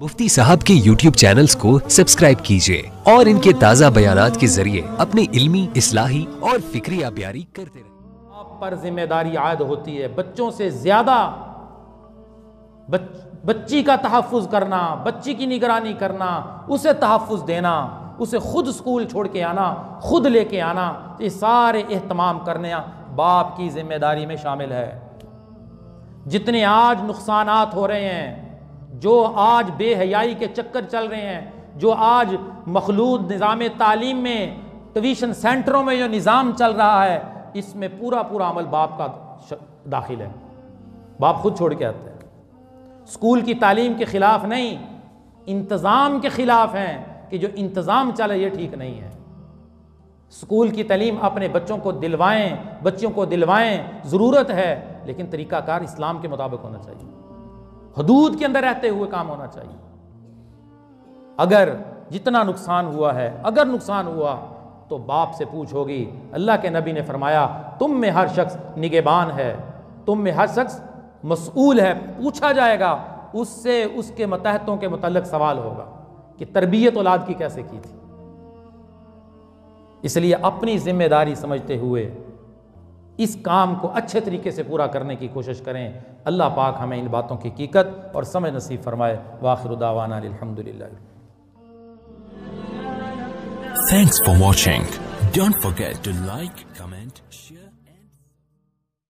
مفتی صاحب کے YouTube channels کو سبسکرائب کیجئے اور ان کے تازہ بیانات کے ذریعے اپنی علمی، اصلاحی اور فکری آبیاری کرتے رہیں۔ آپ پر ذمہ داری عائد ہوتی ہے بچوں سے زیادہ بچی کا تحفظ کرنا، بچی کی نگرانی کرنا، اسے تحفظ دینا، اسے خود سکول چھوڑ کے آنا، خود لے کے آنا، یہ سارے اہتمام کرنے باپ کی ذمہ داری میں شامل ہے۔ جتنے آج نقصانات ہو رہے ہیں، جو آج بے حیائی کے چکر چل رہے ہیں، جو آج مخلوط نظام تعلیم میں ٹیوشن سینٹروں میں جو نظام چل رہا ہے، اس میں پورا عمل باپ کا داخل ہے۔ باپ خود چھوڑ کے آتے ہیں، اسکول کی تعلیم کے خلاف نہیں، انتظام کے خلاف ہیں کہ جو انتظام چلے یہ ٹھیک نہیں ہے۔ اسکول کی تعلیم اپنے بچوں کو دلوائیں، بچیوں کو دلوائیں، ضرورت ہے، لیکن طریقہ کار اسلام کے مطابق ہونا چاہیے، حدود کے اندر رہتے ہوئے کام ہونا چاہیے۔ اگر جتنا نقصان ہوا ہے، اگر نقصان ہوا تو باپ سے پوچھ ہوگی۔ اللہ کے نبی نے فرمایا تم میں ہر شخص نگہبان ہے، تم میں ہر شخص مسئول ہے، پوچھا جائے گا اس سے، اس کے ماتحتوں کے متعلق سوال ہوگا کہ تربیت اولاد کی کیسے کی تھی۔ اس لیے اپنی ذمہ داری سمجھتے ہوئے اس کام کو اچھے طریقے سے پورا کرنے کی کوشش کریں۔ اللہ پاک ہمیں ان باتوں کی حقیقت اور سمجھ نصیب فرمائے۔ وآخر دعوانا الحمدللہ۔ Thanks for watching. Don't forget to like, comment, share